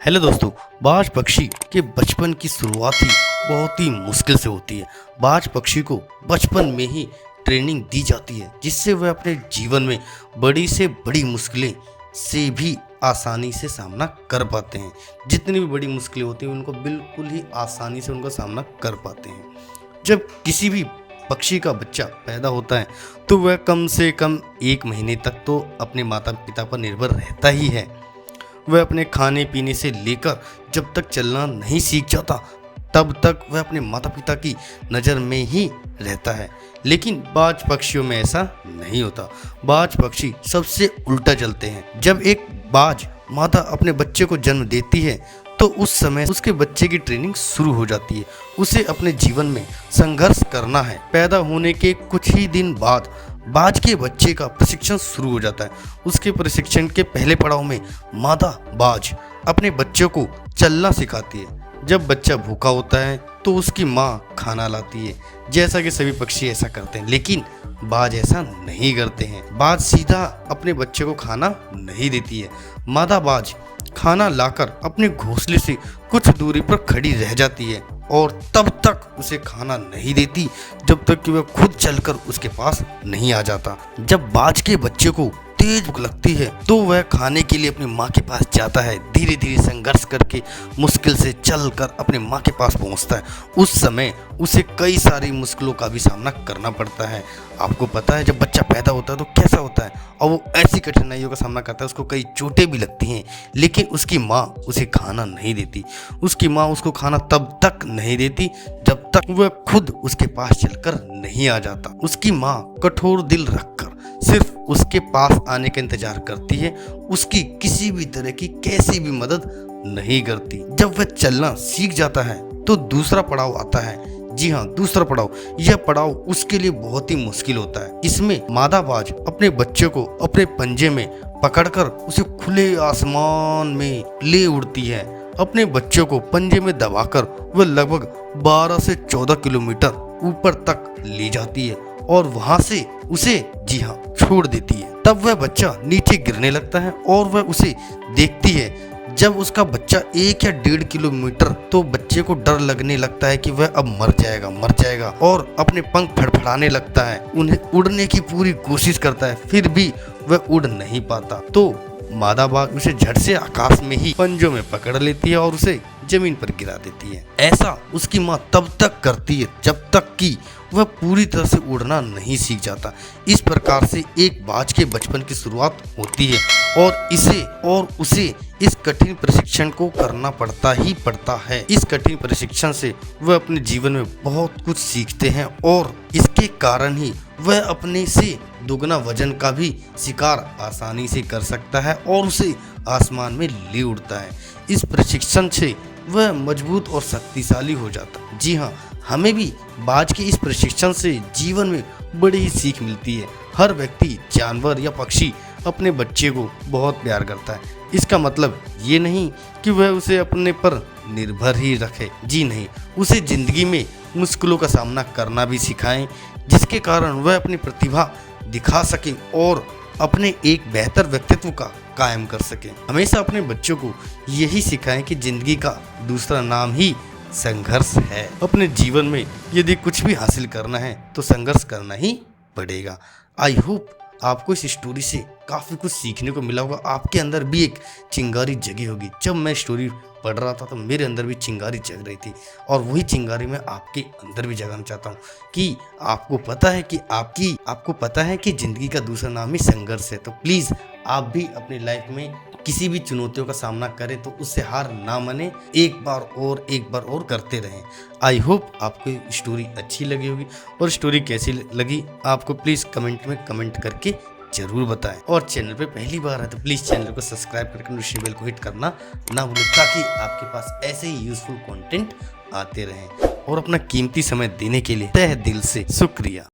Hello दोस्तों। बाज पक्षी के बचपन की शुरुआत ही बहुत ही मुश्किल से होती है। बाज पक्षी को बचपन में ही ट्रेनिंग दी जाती है जिससे वह अपने जीवन में बड़ी से बड़ी मुश्किलें से भी आसानी से सामना कर पाते हैं। जितनी भी बड़ी मुश्किलें होती हैं उनको बिल्कुल ही आसानी से उनका सामना कर पाते हैं। जब किसी भी पक्षी का बच्चा पैदा होता है तो वह कम से कम 1 महीने तक तो अपने माता पिता पर निर्भर रहता ही है। वह अपने खाने पीने से लेकर जब तक चलना नहीं सीख जाता तब तक वह अपने माता पिता की नज़र में ही रहता है। लेकिन बाज पक्षियों में ऐसा नहीं होता। बाज पक्षी सबसे उल्टा चलते हैं। जब एक बाज माता अपने बच्चे को जन्म देती है तो उस समय उसके बच्चे की ट्रेनिंग शुरू हो जाती है। उसे अपने जीवन में संघर्ष करना है। पैदा होने के कुछ ही दिन बाद बाज के बच्चे का प्रशिक्षण शुरू हो जाता है। उसके प्रशिक्षण के पहले पड़ाव में मादा बाज अपने बच्चे को चलना सिखाती है। जब बच्चा भूखा होता है तो उसकी माँ खाना लाती है, जैसा कि सभी पक्षी ऐसा करते हैं। लेकिन बाज ऐसा नहीं करते हैं। बाज सीधा अपने बच्चे को खाना नहीं देती है। मादा बाज खाना लाकर अपने घोंसले से कुछ दूरी पर खड़ी रह जाती है और तब तक उसे खाना नहीं देती जब तक कि वह खुद चलकर उसके पास नहीं आ जाता। जब बाज के बच्चे को तेज भूख लगती है तो वह खाने के लिए अपनी माँ के पास जाता है। धीरे धीरे संघर्ष करके मुश्किल से चलकर अपने माँ के पास पहुँचता है। उस समय उसे कई सारी मुश्किलों का भी सामना करना पड़ता है। आपको पता है जब बच्चा पैदा होता है तो कैसा होता है, और वो ऐसी कठिनाइयों का सामना करता है, उसको कई चोटें भी लगती हैं। लेकिन उसकी माँ उसे खाना नहीं देती। उसकी माँ उसको खाना तब तक नहीं देती जब तक वह खुद उसके पास चलकर नहीं आ जाता। उसकी माँ कठोर दिल रखकर सिर्फ उसके पास आने का इंतजार करती है। उसकी किसी भी तरह की कैसी भी मदद नहीं करती। जब वह चलना सीख जाता है तो दूसरा पड़ाव आता है। जी हाँ, दूसरा पड़ाव। यह पड़ाव उसके लिए बहुत ही मुश्किल होता है। इसमें मादा बाज अपने बच्चे को अपने पंजे में पकड़कर उसे खुले आसमान में ले उड़ती है। अपने बच्चे को पंजे में दबाकर वह लगभग 12 से 14 किलोमीटर ऊपर तक ले जाती है और वहां से उसे जी हाँ छोड़ देती है। तब वह बच्चा नीचे गिरने लगता है और वह उसे देखती है। जब उसका बच्चा 1 या 1.5 किलोमीटर तो बच्चे को डर लगने लगता है कि वह अब मर जाएगा और अपने पंख फड़फड़ाने लगता है। उन्हें उड़ने की पूरी कोशिश करता है, फिर भी वह उड़ नहीं पाता। तो मादा बाज उसे झट से आकाश में ही पंजों में पकड़ लेती है और उसे जमीन पर गिरा देती है। ऐसा उसकी माँ तब तक करती है जब तक कि वह पूरी तरह से उड़ना नहीं सीख जाता। इस प्रकार से एक बाज के बचपन की शुरुआत होती है और उसे इस कठिन प्रशिक्षण को करना पड़ता है। इस कठिन प्रशिक्षण से वह अपने जीवन में बहुत कुछ सीखते हैं और इसके कारण ही वह अपने से दुगना वजन का भी शिकार आसानी से कर सकता है और उसे आसमान में ले उड़ता है। इस प्रशिक्षण से वह मजबूत और शक्तिशाली हो जाता है। जी हाँ, हमें भी बाज के इस प्रशिक्षण से जीवन में बड़ी ही सीख मिलती है। हर व्यक्ति, जानवर या पक्षी अपने बच्चे को बहुत प्यार करता है। इसका मतलब ये नहीं कि वह उसे अपने पर निर्भर ही रखे। जी नहीं, उसे जिंदगी में मुश्किलों का सामना करना भी सिखाएं जिसके कारण वह अपनी प्रतिभा दिखा सके और अपने एक बेहतर व्यक्तित्व का कायम कर सके। हमेशा अपने बच्चों को यही सिखाएं कि जिंदगी का दूसरा नाम ही संघर्ष है। अपने जीवन में यदि कुछ भी हासिल करना है तो संघर्ष करना ही पड़ेगा। आई होप आपको इस स्टोरी से काफ़ी कुछ सीखने को मिला होगा। आपके अंदर भी एक चिंगारी जगी होगी। जब मैं स्टोरी पढ़ रहा था तो मेरे अंदर भी चिंगारी जग रही थी और वही चिंगारी मैं आपके अंदर भी जगाना चाहता हूँ कि आपको पता है कि ज़िंदगी का दूसरा नाम ही संघर्ष है। तो प्लीज़ आप भी अपनी लाइफ में किसी भी चुनौतियों का सामना करें तो उससे हार ना माने, एक बार और करते रहें। आई होप आपको स्टोरी अच्छी लगी होगी और स्टोरी कैसी लगी आपको प्लीज़ कमेंट में कमेंट करके जरूर बताएं। और चैनल पे पहली बार है तो प्लीज़ चैनल को सब्सक्राइब करके नोटिफिकेशन बेल को हिट करना ना भूलें ताकि आपके पास ऐसे ही यूजफुल कंटेंट आते रहें। और अपना कीमती समय देने के लिए तहे दिल से शुक्रिया।